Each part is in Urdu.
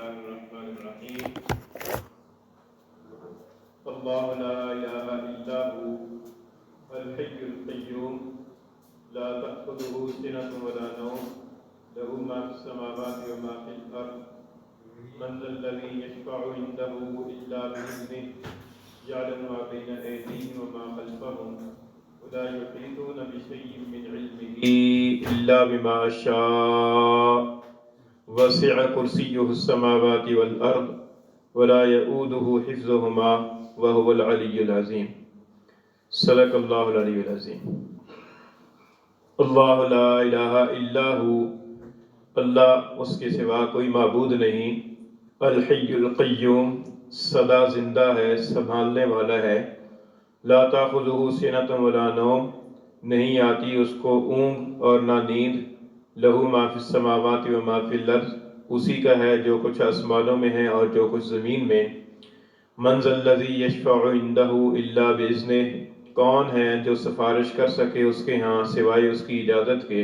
الرحمن الرحيم الله لا إله إلا هو الحي القيوم لا تأخذه سنة ولا نوم له ما في السماوات وما في الأرض من ذا الذي يشفع عنده إلا بإذنه يعلم ما بين أيديهم وما خلفهم ولا يحيطون بشيء من علمه إلا بما شاء وسع كرسيه السماوات والأرض ولا يؤوده حفظهما وهو العلي العظيم صدق الله العلي العظيم اللہ لا الہ الا ہو، اللہ اس کے سوا کوئی معبود نہیں، الحی القیوم سدا زندہ ہے، سنبھالنے والا ہے، لا تاخذہ سنۃ ولا نوم نہیں آتی اس کو اونگ اور نہ نیند، لہو ما فی السماوات و ما فی الارض اسی کا ہے جو کچھ آسمانوں میں ہے اور جو کچھ زمین میں، من ذا الذی یشفع عندہ الا باذنہ کون ہے جو سفارش کر سکے اس کے ہاں سوائے اس کی اجازت کے،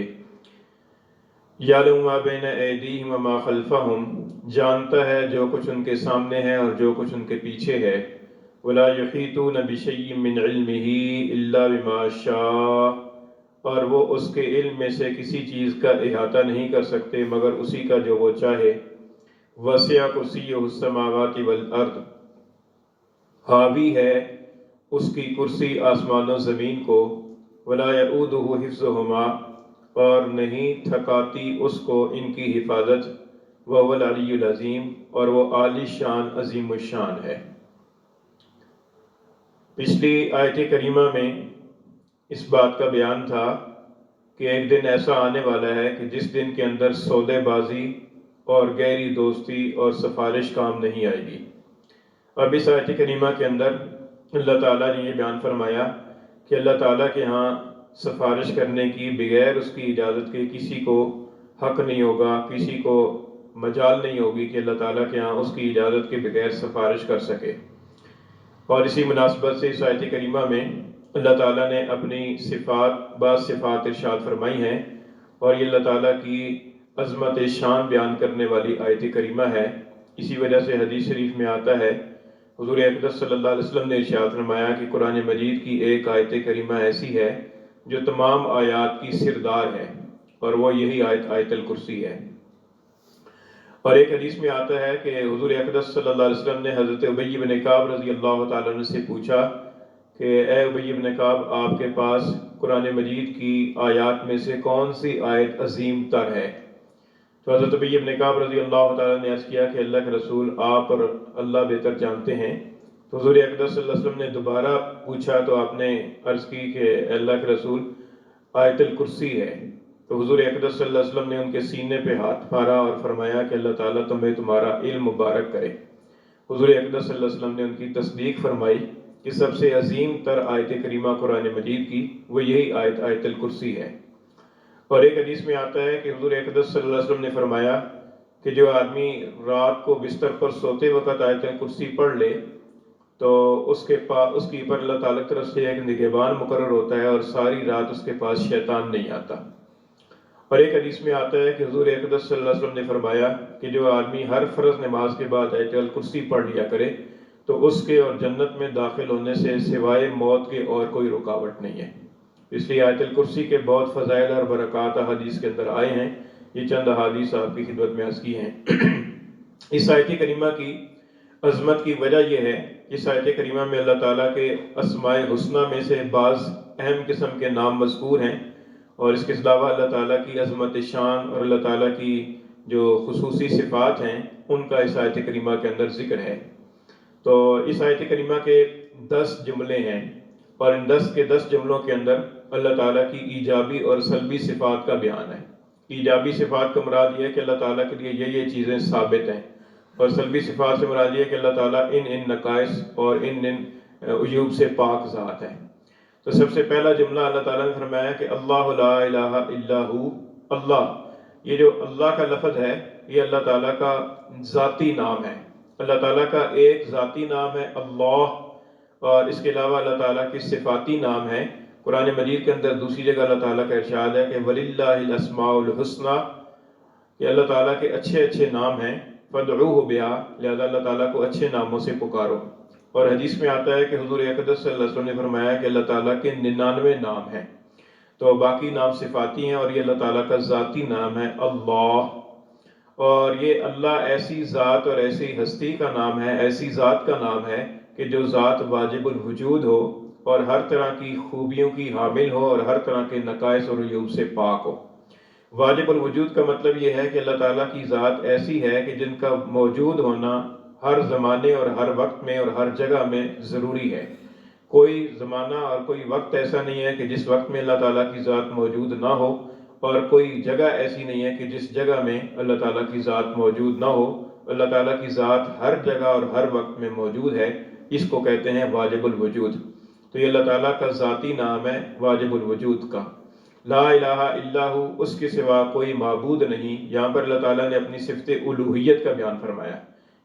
یعلم ما بین ایدیہم وما خلفہم جانتا ہے جو کچھ ان کے سامنے ہے اور جو کچھ ان کے پیچھے ہے، ولا یحیطون بشیء من علمہ الا بما شاء اور وہ اس کے علم میں سے کسی چیز کا احاطہ نہیں کر سکتے مگر اسی کا جو وہ چاہے، وسع کرسیہ السماوات والارض حاوی ہے اس کی کرسی آسمان و زمین کو، ولا یعودہ حفظہما اور نہیں تھکاتی اس کو ان کی حفاظت، وہو العلی العظیم اور وہ عالی شان عظیم الشان ہے۔ پچھلی آیت کریمہ میں اس بات کا بیان تھا کہ ایک دن ایسا آنے والا ہے کہ جس دن کے اندر سودے بازی اور گہری دوستی اور سفارش کام نہیں آئے گی۔ اب اس آیت کریمہ کے اندر اللہ تعالیٰ نے یہ بیان فرمایا کہ اللہ تعالیٰ کے ہاں سفارش کرنے کی بغیر اس کی اجازت کے کسی کو حق نہیں ہوگا، کسی کو مجال نہیں ہوگی کہ اللہ تعالیٰ کے ہاں اس کی اجازت کے بغیر سفارش کر سکے۔ اور اسی مناسبت سے اس آیت کریمہ میں اللہ تعالیٰ نے اپنی بعض صفات ارشاد فرمائی ہیں اور یہ اللہ تعالیٰ کی عظمت شان بیان کرنے والی آیت کریمہ ہے۔ اسی وجہ سے حدیث شریف میں آتا ہے، حضور اقدس صلی اللہ علیہ وسلم نے ارشاد فرمایا کہ قرآن مجید کی ایک آیت کریمہ ایسی ہے جو تمام آیات کی سردار ہے اور وہ یہی آیت الکرسی ہے۔ اور ایک حدیث میں آتا ہے کہ حضور اقدس صلی اللہ علیہ وسلم نے حضرت ابی بن کعب رضی اللہ تعالیٰ عنہ سے پوچھا کہ اے ابی بن کعب آپ کے پاس قرآن مجید کی آیات میں سے کون سی آیت عظیم تر ہے؟ تو حضرت ابی بن کعب رضی اللہ تعالیٰ نے عرض کیا کہ اللہ کے رسول آپ اور اللہ بہتر جانتے ہیں۔ تو حضور اقدس صلی اللہ علیہ وسلم نے دوبارہ پوچھا تو آپ نے عرض کی کہ اللہ کے رسول آیت الکرسی ہے۔ تو حضور اقدس صلی اللہ علیہ وسلم نے ان کے سینے پہ ہاتھ پھاڑا اور فرمایا کہ اللہ تعالیٰ تمہیں تمہارا علم مبارک کرے۔ حضور اقدس صلی اللہ علیہ وسلم نے ان کی تصدیق فرمائی کہ سب سے عظیم تر آیت کریمہ قرآن مجید کی وہ یہی آیت الکرسی ہے۔ اور ایک حدیث میں آتا ہے کہ حضور اقدس صلی اللہ علیہ وسلم نے فرمایا کہ جو آدمی رات کو بستر پر سوتے وقت آیت الکرسی پڑھ لے تو اس کے اوپر اللہ تعالیٰ کی طرف سے ایک نگہبان مقرر ہوتا ہے اور ساری رات اس کے پاس شیطان نہیں آتا۔ اور ایک حدیث میں آتا ہے کہ حضور اقدس صلی اللہ علیہ وسلم نے فرمایا کہ جو آدمی ہر فرض نماز کے بعد آیت الکرسی پڑھ لیا کرے تو اس کے اور جنت میں داخل ہونے سے سوائے موت کے اور کوئی رکاوٹ نہیں ہے۔ اس لیے آیت الکرسی کے بہت فضائل اور برکات احادیث کے اندر آئے ہیں، یہ چند احادیث آپ کی خدمت میں عرض کی ہیں۔ اس آیت کریمہ کی عظمت کی وجہ یہ ہے کہ اس آیت کریمہ میں اللہ تعالیٰ کے اسماء الحسنہ میں سے بعض اہم قسم کے نام مذکور ہیں اور اس کے علاوہ اللہ تعالیٰ کی عظمت شان اور اللہ تعالیٰ کی جو خصوصی صفات ہیں ان کا اس آیت کریمہ کے اندر ذکر ہے۔ تو اس آیت کریمہ کے 10 جملے ہیں اور ان 10 کے 10 جملوں کے اندر اللہ تعالیٰ کی ایجابی اور سلبی صفات کا بیان ہے۔ ایجابی صفات کا مراد یہ ہے کہ اللہ تعالیٰ کے لیے یہ چیزیں ثابت ہیں، اور سلبی صفات سے مراد یہ ہے کہ اللہ تعالیٰ ان نقائص اور ان عیوب سے پاک ذات ہے۔ تو سب سے پہلا جملہ اللہ تعالیٰ نے فرمایا کہ اللہ لا الہ الا ہو، اللہ، یہ جو اللہ کا لفظ ہے یہ اللہ تعالیٰ کا ذاتی نام ہے، اللہ تعالیٰ کا ایک ذاتی نام ہے اللہ، اور اس کے علاوہ اللہ تعالیٰ کی صفاتی نام ہے۔ قرآن مجید کے اندر دوسری جگہ اللہ تعالیٰ کا ارشاد ہے کہ وَلِلَّهِ الْأَسْمَاءُ الْحُسْنَى، کہ اللہ تعالیٰ کے اچھے اچھے نام ہیں، فدعوہ بہا، لہذا اللہ تعالیٰ کو اچھے ناموں سے پکارو۔ اور حدیث میں آتا ہے کہ حضور اقدس صلی اللہ علیہ وسلم نے فرمایا کہ اللہ تعالیٰ کے 99 نام ہیں، تو باقی نام صفاتی ہیں، اور یہ اللہ تعالیٰ کا ذاتی نام ہے اللہ۔ اور یہ اللہ ایسی ذات اور ایسی ہستی کا نام ہے، ایسی ذات کا نام ہے کہ جو ذات واجب الوجود ہو اور ہر طرح کی خوبیوں کی حامل ہو اور ہر طرح کے نقائص اور عیوب سے پاک ہو۔ واجب الوجود کا مطلب یہ ہے کہ اللہ تعالیٰ کی ذات ایسی ہے کہ جن کا موجود ہونا ہر زمانے اور ہر وقت میں اور ہر جگہ میں ضروری ہے۔ کوئی زمانہ اور کوئی وقت ایسا نہیں ہے کہ جس وقت میں اللہ تعالیٰ کی ذات موجود نہ ہو، اور کوئی جگہ ایسی نہیں ہے کہ جس جگہ میں اللہ تعالیٰ کی ذات موجود نہ ہو۔ اللہ تعالیٰ کی ذات ہر جگہ اور ہر وقت میں موجود ہے، اس کو کہتے ہیں واجب الوجود۔ تو یہ اللہ تعالیٰ کا ذاتی نام ہے واجب الوجود کا۔ لا الہ الا ہو، اس کے سوا کوئی معبود نہیں۔ یہاں پر اللہ تعالیٰ نے اپنی صفت الوہیت کا بیان فرمایا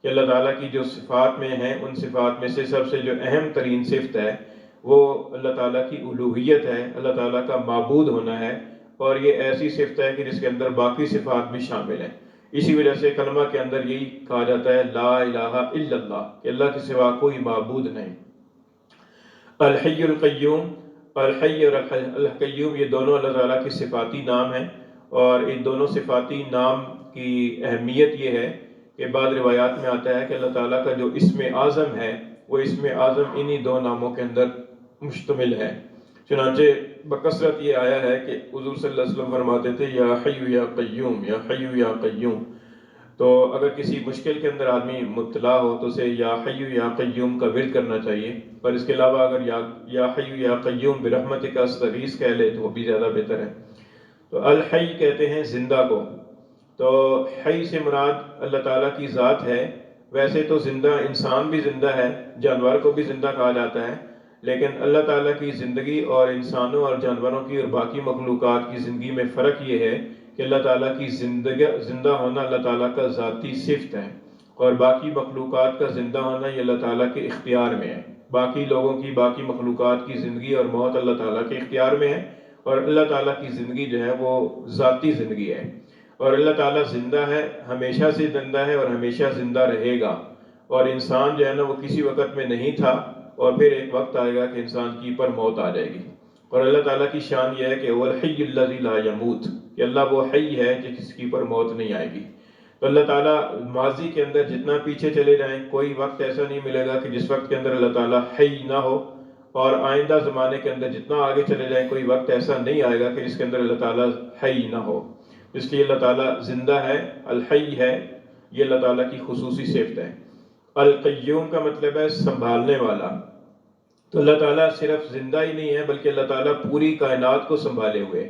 کہ اللہ تعالیٰ کی جو صفات میں ہیں، ان صفات میں سے سب سے جو اہم ترین صفت ہے وہ اللہ تعالیٰ کی الوہیت ہے، اللہ تعالیٰ کا معبود ہونا ہے، اور یہ ایسی صفت ہے کہ جس کے اندر باقی صفات بھی شامل ہیں۔ اسی وجہ سے کلمہ کے اندر یہی کہا جاتا ہے لا الہ الا اللہ، کہ اللہ کے سوا کوئی معبود نہیں۔ الحی القیوم، الحی اور القیوم یہ دونوں اللہ تعالیٰ کے صفاتی نام ہیں، اور ان دونوں صفاتی نام کی اہمیت یہ ہے کہ بعض روایات میں آتا ہے کہ اللہ تعالیٰ کا جو اسم اعظم ہے وہ اسم اعظم انہی دو ناموں کے اندر مشتمل ہے۔ چنانچہ بکثرت یہ آیا ہے کہ حضور صلی اللہ علیہ وسلم فرماتے تھے یا حی یا قیوم، یا حی یا قیوم۔ تو اگر کسی مشکل کے اندر آدمی مبتلا ہو تو اسے یا حی یا قیوم کا ورد کرنا چاہیے، پر اس کے علاوہ اگر یا حی یا قیوم برحمتک استغیث کہہ لے تو وہ بھی زیادہ بہتر ہے۔ تو الحی کہتے ہیں زندہ کو، تو حی سے مراد اللہ تعالیٰ کی ذات ہے۔ ویسے تو زندہ انسان بھی زندہ ہے، جانور کو بھی زندہ کہا جاتا ہے، لیکن اللہ تعالیٰ کی زندگی اور انسانوں اور جانوروں کی اور باقی مخلوقات کی زندگی میں فرق یہ ہے کہ اللہ تعالیٰ کی زندہ ہونا اللہ تعالیٰ کا ذاتی صفت ہے، اور باقی مخلوقات کا زندہ ہونا یہ اللہ تعالیٰ کے اختیار میں ہے۔ باقی لوگوں کی، باقی مخلوقات کی زندگی اور موت اللہ تعالیٰ کے اختیار میں ہے، اور اللہ تعالیٰ کی زندگی جو ہے وہ ذاتی زندگی ہے۔ اور اللہ تعالیٰ زندہ ہے، ہمیشہ سے زندہ ہے اور ہمیشہ زندہ رہے گا، اور انسان جو ہے نا وہ کسی وقت میں نہیں تھا، اور پھر ایک وقت آئے گا کہ انسان کی پر موت آ جائے گی۔ اور اللہ تعالیٰ کی شان یہ ہے کہ وہ الحی الذی لا یموت، کہ اللہ وہ حی ہے کہ کسی کی پر موت نہیں آئے گی۔ تو اللہ تعالیٰ ماضی کے اندر جتنا پیچھے چلے جائیں کوئی وقت ایسا نہیں ملے گا کہ جس وقت کے اندر اللہ تعالیٰ حی نہ ہو، اور آئندہ زمانے کے اندر جتنا آگے چلے جائیں کوئی وقت ایسا نہیں آئے گا کہ جس کے اندر اللہ تعالیٰ حی نہ ہو۔ اس لیے اللہ تعالیٰ زندہ ہے، الحی ہے، یہ اللہ تعالیٰ کی خصوصی صفت ہے۔ القیوم کا مطلب ہے سنبھالنے والا۔ تو اللہ تعالیٰ صرف زندہ ہی نہیں ہے بلکہ اللہ تعالیٰ پوری کائنات کو سنبھالے ہوئے۔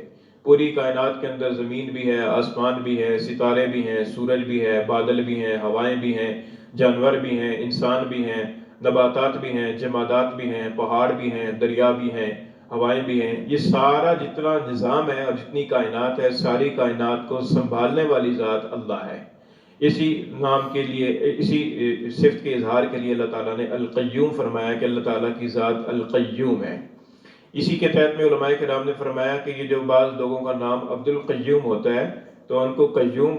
پوری کائنات کے اندر زمین بھی ہے، آسمان بھی ہے، ستارے بھی ہیں، سورج بھی ہے، بادل بھی ہیں، ہوائیں بھی ہیں، جانور بھی ہیں، انسان بھی ہیں، نباتات بھی ہیں، جمادات بھی ہیں، پہاڑ بھی ہیں، دریا بھی ہیں، ہوائیں بھی ہیں۔ یہ سارا جتنا نظام ہے اور جتنی کائنات ہے، ساری کائنات کو سنبھالنے والی ذات اللہ ہے۔ اسی نام کے لیے، اسی صفت کے اظہار کے لیے اللہ تعالیٰ نے القیوم فرمایا کہ اللہ تعالیٰ کی ذات القیوم ہے۔ اسی کے تحت میں علماء کرام نے فرمایا کہ یہ جو بعض لوگوں کا نام عبد القیوم ہوتا ہے تو ان کو قیوم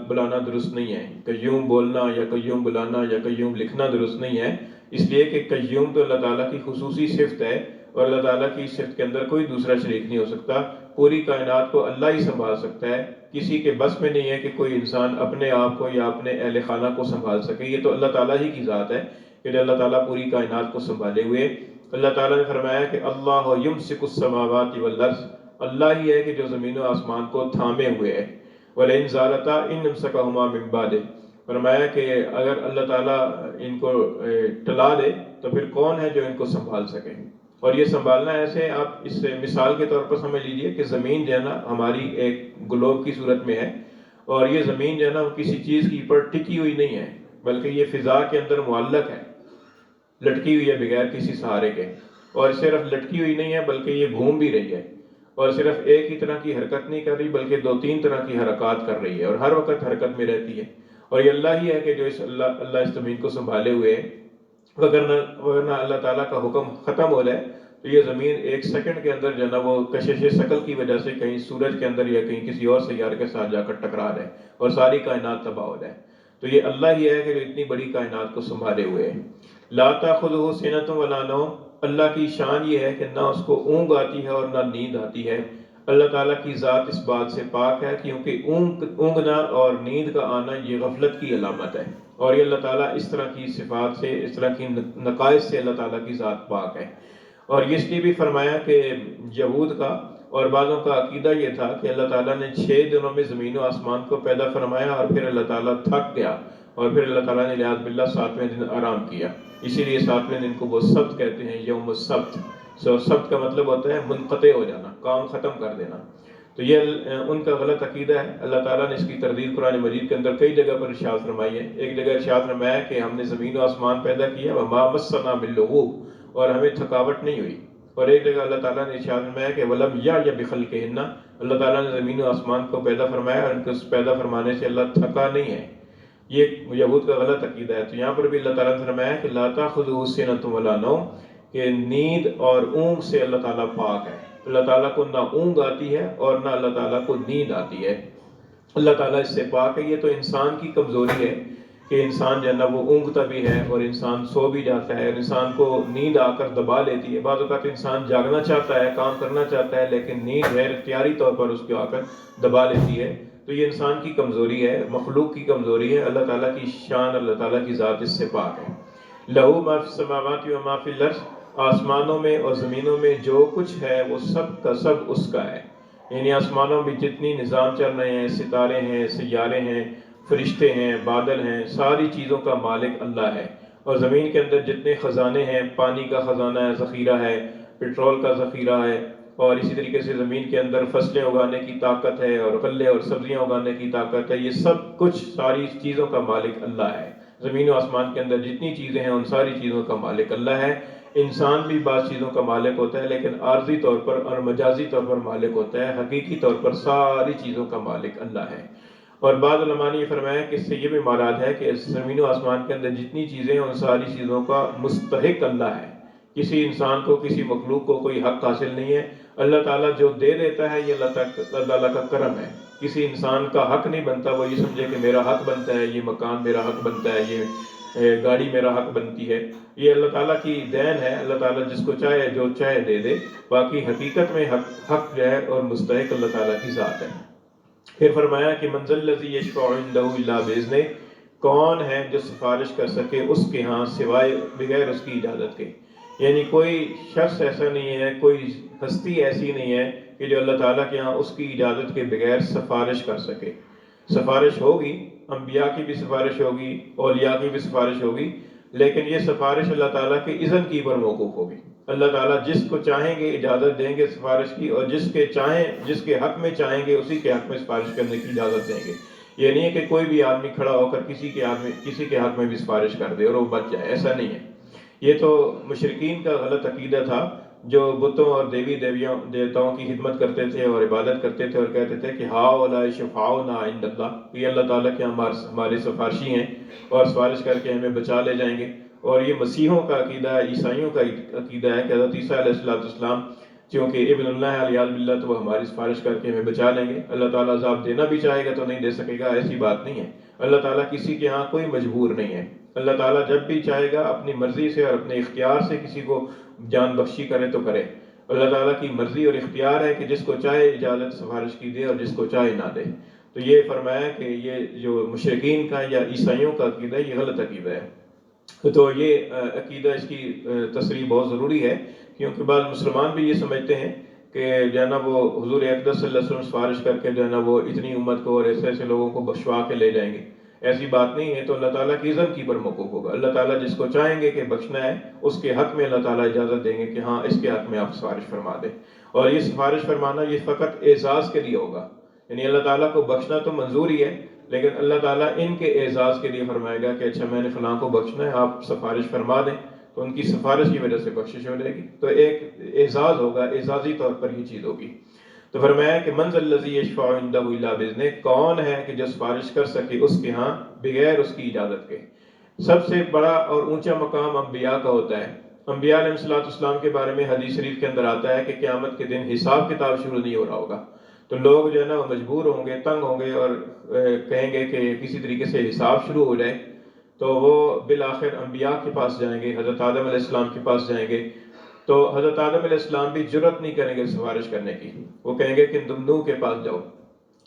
بلانا درست نہیں ہے۔ قیوم بولنا یا قیوم بلانا یا قیوم لکھنا درست نہیں ہے، اس لیے کہ قیوم تو اللہ تعالیٰ کی خصوصی صفت ہے، اور اللہ تعالیٰ کی صفت کے اندر کوئی دوسرا شریک نہیں ہو سکتا۔ پوری کائنات کو اللہ ہی سنبھال سکتا ہے، کسی کے بس میں نہیں ہے کہ کوئی انسان اپنے آپ کو یا اپنے اہل خانہ کو سنبھال سکے۔ یہ تو اللہ تعالیٰ ہی کی ذات ہے کہ اللہ تعالیٰ پوری کائنات کو سنبھالے ہوئے۔ اللہ تعالیٰ نے فرمایا کہ اللہ یمسک السماوات والارض، اللہ ہی ہے کہ جو زمین و آسمان کو تھامے ہوئے ہے۔ وَلَئِن زَالَتَا إِنْ أَمْسَكَهُمَا مِنْ بَعْدِهِ، فرمایا کہ اگر اللہ تعالیٰ ان کو ٹلا دے تو پھر کون ہے جو ان کو سنبھال سکے۔ اور یہ سنبھالنا ایسے، آپ اس سے مثال کے طور پر سمجھ لیجئے کہ زمین جو ہے نا ہماری ایک گلوب کی صورت میں ہے، اور یہ زمین جو ہے نا کسی چیز کی پر ٹکی ہوئی نہیں ہے بلکہ یہ فضا کے اندر معلق ہے، لٹکی ہوئی ہے بغیر کسی سہارے کے۔ اور صرف لٹکی ہوئی نہیں ہے بلکہ یہ گھوم بھی رہی ہے، اور صرف ایک ہی طرح کی حرکت نہیں کر رہی بلکہ 2-3 طرح کی حرکات کر رہی ہے، اور ہر وقت حرکت میں رہتی ہے۔ اور یہ اللہ ہی ہے کہ جو اللہ اس زمین کو سنبھالے ہوئے ہے، ورنہ اللہ تعالیٰ کا حکم ختم ہو جائے تو یہ زمین ایک سیکنڈ کے اندر جو ہے نا وہ کشش ثقل کی وجہ سے کہیں سورج کے اندر یا کہیں کسی اور سیارے کے ساتھ جا کر ٹکرا جائے اور ساری کائنات تباہ ہو جائے۔ تو یہ اللہ ہی ہے کہ جو اتنی بڑی کائنات کو سنبھالے ہوئے ہے۔ لا تأخذہ سنۃ ولا نوم، اللہ کی شان یہ ہے کہ نہ اس کو اونگ آتی ہے اور نہ نیند آتی ہے۔ اللہ تعالیٰ کی ذات اس بات سے پاک ہے، کیونکہ اونگنا اور نیند کا آنا یہ غفلت کی علامت ہے، اور یہ اللہ تعالیٰ اس طرح کی صفات سے، اس طرح کی نقائص سے اللہ تعالیٰ کی ذات پاک ہے۔ اور اس لیے بھی فرمایا کہ یہود کا اور بعضوں کا عقیدہ یہ تھا کہ اللہ تعالیٰ نے 6 دنوں میں زمین و آسمان کو پیدا فرمایا، اور پھر اللہ تعالیٰ تھک گیا، اور پھر اللہ تعالیٰ نے لحاظ باللہ 7ویں دن آرام کیا، اسی لیے 7ویں دن کو وہ سبت کہتے ہیں، یوم السبت۔ سبت کا مطلب ہوتا ہے منقطع ہو جانا، کام ختم کر دینا۔ تو یہ ان کا غلط عقیدہ ہے۔ اللہ تعالیٰ نے اس کی تردید قرآن مجید کے اندر کئی جگہ پر ارشاد فرمائی ہے۔ ایک جگہ ارشاد فرمایا ہے کہ ہم نے زمین و آسمان پیدا کیا، وما مسنا من لغوب، اور ہمیں تھکاوٹ نہیں ہوئی۔ اور ایک جگہ اللہ تعالیٰ نے ارشاد فرمایا کہ ولم یا بخلقہن، اللہ تعالیٰ نے زمین و آسمان کو پیدا فرمایا اور ان کو پیدا فرمانے سے اللہ تھکا نہیں ہے۔ یہ یہود کا غلط عقیدہ ہے۔ تو یہاں پر بھی اللہ تعالیٰ نے فرمایا کہ لا تأخذہ سنۃ ولا نوم، کہ نیند اور اونگ سے اللہ تعالیٰ پاک ہے۔ اللہ تعالیٰ کو نہ اونگ آتی ہے اور نہ اللہ تعالیٰ کو نیند آتی ہے، اللہ تعالیٰ اس سے پاک ہے۔ یہ تو انسان کی کمزوری ہے کہ انسان جو ہے نا وہ اونگتا بھی ہے اور انسان سو بھی جاتا ہے، اور انسان کو نیند آ کر دبا لیتی ہے۔ بعض اوقات انسان جاگنا چاہتا ہے، کام کرنا چاہتا ہے، لیکن نیند غیر اختیاری طور پر اس کو آ کر دبا لیتی ہے۔ تو یہ انسان کی کمزوری ہے، مخلوق کی کمزوری ہے۔ اللہ تعالیٰ کی شان، اللہ تعالیٰ کی ذات اس سے پاک ہے۔ لہو ما فی السماوات و ما فی الارض، آسمانوں میں اور زمینوں میں جو کچھ ہے وہ سب کا سب اس کا ہے۔ یعنی آسمانوں میں جتنی نظام چل رہے ہیں، ستارے ہیں، سیارے ہیں، فرشتے ہیں، بادل ہیں، ساری چیزوں کا مالک اللہ ہے۔ اور زمین کے اندر جتنے خزانے ہیں، پانی کا خزانہ ہے، ذخیرہ ہے، پٹرول کا ذخیرہ ہے، اور اسی طریقے سے زمین کے اندر فصلیں اگانے کی طاقت ہے، اور غلے اور سبزیاں اگانے کی طاقت ہے، یہ سب کچھ ساری چیزوں کا مالک اللہ ہے۔ زمین و آسمان کے اندر جتنی چیزیں ہیں ان ساری چیزوں کا مالک اللہ ہے۔ انسان بھی بعض چیزوں کا مالک ہوتا ہے، لیکن عارضی طور پر اور مجازی طور پر مالک ہوتا ہے، حقیقی طور پر ساری چیزوں کا مالک اللہ ہے۔ اور بعض علماء نے یہ فرمایا کہ اس سے یہ بھی مراد ہے کہ زمین و آسمان کے اندر جتنی چیزیں ہیں ان ساری چیزوں کا مستحق اللہ ہے۔ کسی انسان کو، کسی مخلوق کو کوئی حق حاصل نہیں ہے۔ اللہ تعالیٰ جو دے دیتا ہے یہ اللہ تعالیٰ کا کرم ہے۔ کسی انسان کا حق نہیں بنتا وہ یہ سمجھے کہ میرا حق بنتا ہے، یہ مکان میرا حق بنتا ہے، یہ گاڑی میرا حق بنتی ہے۔ یہ اللہ تعالیٰ کی دین ہے۔ اللہ تعالیٰ جس کو چاہے جو چاہے دے دے، باقی حقیقت میں حق جو ہے اور مستحق اللہ تعالیٰ کی ذات ہے۔ پھر فرمایا کہ من ذا الذی یشفع عنده الا باذنہ، کون ہے جو سفارش کر سکے اس کے ہاں سوائے بغیر اس کی اجازت کے۔ یعنی کوئی شخص ایسا نہیں ہے، کوئی ہستی ایسی نہیں ہے کہ جو اللہ تعالیٰ کے ہاں اس کی اجازت کے بغیر سفارش کر سکے۔ سفارش ہوگی، انبیاء کی بھی سفارش ہوگی، اولیاء کی بھی سفارش ہوگی، لیکن یہ سفارش اللہ تعالیٰ کے اذن کی پر موقوف ہوگی۔ اللہ تعالیٰ جس کو چاہیں گے اجازت دیں گے سفارش کی، اور جس کے حق میں چاہیں گے اسی کے حق میں سفارش کرنے کی اجازت دیں گے۔ یہ نہیں ہے کہ کوئی بھی آدمی کھڑا ہو کر کسی کے حق میں بھی سفارش کر دے اور وہ بچ جائے، ایسا نہیں ہے۔ یہ تو مشرکین کا غلط عقیدہ تھا جو بتوں اور دیوتاؤں کی خدمت کرتے تھے اور عبادت کرتے تھے اور کہتے تھے کہ ہؤلاء شفعاؤنا عند اللہ، یہ اللہ تعالیٰ کے ہمارے سفارشی ہیں اور سفارش کر کے ہمیں بچا لے جائیں گے۔ اور یہ مسیحوں کا عقیدہ ہے، عیسائیوں کا عقیدہ ہے کہ حضرت عیسیٰ علیہ السلام چونکہ ابن اللہ ہے علیہ باللہ، تو وہ ہماری سفارش کر کے ہمیں بچا لیں گے۔ اللہ تعالیٰ عذاب دینا بھی چاہے گا تو نہیں دے سکے گا، ایسی بات نہیں ہے۔ اللہ تعالیٰ کسی کے ہاں کوئی مجبور نہیں ہے۔ اللہ تعالیٰ جب بھی چاہے گا اپنی مرضی سے اور اپنے اختیار سے کسی کو جان بخشی کرے تو کرے۔ اللہ تعالیٰ کی مرضی اور اختیار ہے کہ جس کو چاہے اجازت سفارش کی دے اور جس کو چاہے نہ دے۔ تو یہ فرمایا کہ یہ جو مشرکین کا یا عیسائیوں کا عقیدہ ہے یہ غلط عقیدہ ہے۔ تو یہ عقیدہ، اس کی تصریح بہت ضروری ہے، کیونکہ بعض مسلمان بھی یہ سمجھتے ہیں کہ جو ہے نا وہ حضور اقدس صلی اللہ علیہ وسلم سفارش کر کے جو ہے نا وہ اتنی امت کو اور ایسے لوگوں کو بخشوا کے لے جائیں گے۔ ایسی بات نہیں ہے، تو اللہ تعالیٰ کی اذن کی پر موقوف ہوگا۔ اللہ تعالیٰ جس کو چاہیں گے کہ بخشنا ہے اس کے حق میں اللہ تعالیٰ اجازت دیں گے کہ ہاں اس کے حق میں آپ سفارش فرما دیں۔ اور یہ سفارش فرمانا یہ فقط اعزاز کے لیے ہوگا، یعنی اللہ تعالیٰ کو بخشنا تو منظور ہی ہے، لیکن اللہ تعالیٰ ان کے اعزاز کے لیے فرمائے گا کہ اچھا میں نے فلاں کو بخشنا ہے، آپ سفارش فرما دیں، تو ان کی سفارش کی وجہ سے بخشش ہو جائے گی۔ تو ایک اعزاز ہوگا، اعزازی طور پر یہ چیز ہوگی۔ تو فرمایا کہ من ذا الذی یشفع عنده الا باذنہ، کون ہے کہ جو سفارش کر سکے اس کے ہاں بغیر اس کی اجازت کے۔ سب سے بڑا اور اونچا مقام انبیاء کا ہوتا ہے۔ انبیاء علیہ السلام کے بارے میں حدیث شریف کے اندر آتا ہے کہ قیامت کے دن حساب کتاب شروع نہیں ہو رہا ہوگا۔ تو لوگ جو ہے نا وہ مجبور ہوں گے، تنگ ہوں گے اور کہیں گے کہ کسی طریقے سے حساب شروع ہو جائے، تو وہ بالآخر انبیاء کے پاس جائیں گے، حضرت آدم علیہ السلام کے پاس جائیں گے. تو حضرت آدم علیہ السلام بھی جرت نہیں کریں گے سفارش کرنے کی. وہ کہیں گے کہ تم نوح کے پاس جاؤ.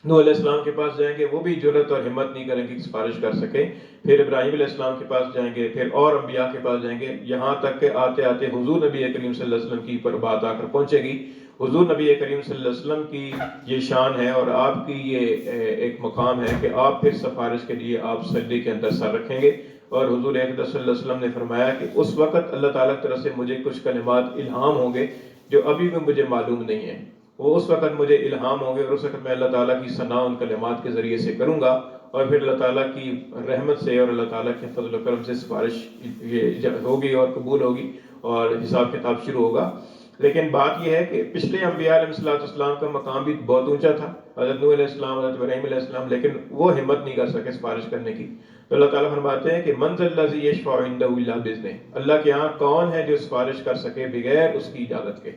نوح علیہ السلام کے پاس جائیں گے، وہ بھی جرت اور ہمت نہیں کریں گے کہ سفارش کر سکیں. پھر ابراہیم علیہ السلام کے پاس جائیں گے، پھر اور انبیاء کے پاس جائیں گے، یہاں تک کہ آتے آتے حضور نبی کریم صلی اللہ علیہ وسلم کی پر بات آ کر پہنچے گی. حضور نبی کریم صلی اللہ علیہ وسلم کی یہ شان ہے اور آپ کی یہ ایک مقام ہے کہ آپ پھر سفارش کے لیے آپ سجدے کے اندر سر رکھیں گے. اور حضور اقدس صلی اللہ علیہ وسلم نے فرمایا کہ اس وقت اللہ تعالیٰ کی طرف سے مجھے کچھ کلمات الہام ہوں گے جو ابھی بھی مجھے معلوم نہیں ہیں. وہ اس وقت مجھے الہام ہوں گے اور اس وقت میں اللہ تعالیٰ کی ثنا ان کلمات کے ذریعے سے کروں گا، اور پھر اللہ تعالیٰ کی رحمت سے اور اللہ تعالیٰ کے فضل و کرم سے سفارش یہ ہوگی اور قبول ہوگی اور حساب کتاب شروع ہوگا. لیکن بات یہ ہے کہ پچھلے انبیاء علیہ السلام کا مقام بھی بہت اونچا تھا، حضرت نوح علیہ السلام، حضرت ابراہیم علیہ السلام، لیکن وہ ہمت نہیں کر سکے سفارش کرنے کی. تو اللہ تعالیٰ فرماتے ہیں کہ من ذا الذی یشفع عنده الا باذنہ، اللہ کے ہاں کون ہے جو سفارش کر سکے بغیر اس کی اجازت کے.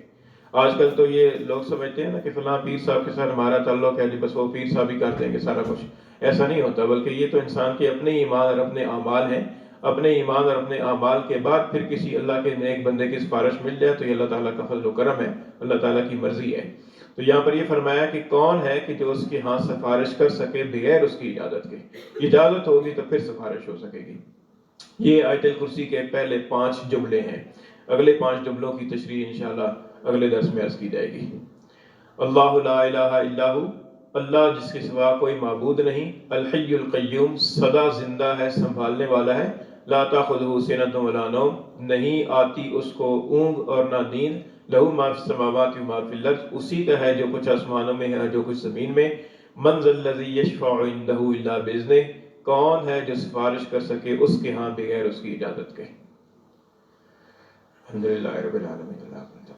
آج کل تو یہ لوگ سمجھتے ہیں نا کہ فلاں پیر صاحب کے ساتھ ہمارا تعلق ہے جی، بس وہ پیر صاحب ہی کر دیں گے سارا کچھ. ایسا نہیں ہوتا، بلکہ یہ تو انسان کے اپنے ایمان اور اپنے اعمال ہیں. اپنے ایمان اور اپنے اعمال کے بعد پھر کسی اللہ کے نیک بندے کی سفارش مل جائے تو یہ اللہ تعالیٰ کا فضل و کرم ہے، اللہ تعالیٰ کی مرضی ہے. تو یہاں پر یہ فرمایا کہ کون ہے کہ جو اس کے ہاں سفارش کر سکے بغیر اس کی اجازت کے. اجازت ہوگی تو پھر سفارش ہو سکے گی. یہ آیت الکرسی کے پہلے 5 جملے ہیں. اگلے 5 جملوں کی تشریح انشاءاللہ اگلے درس میں عرض کی جائے گی. اللہ لا الہ الا ہو، اللہ جس کے سوا کوئی معبود نہیں. الحی القیوم، سدا زندہ ہے، سنبھالنے والا ہے. لا تاخذہ سنۃ ولا نوم، نہیں آتی اس کو اونگ اور نہ نیند. لہو ما فی السماوات و ما فی الارض، اسی کا ہے جو کچھ آسمانوں میں ہے جو کچھ زمین میں. من ذا الذی یشفع عنده الا باذنہ، کون ہے جو سفارش کر سکے اس کے ہاں بغیر اس کی اجازت کے. الحمدللہ رب العالمین.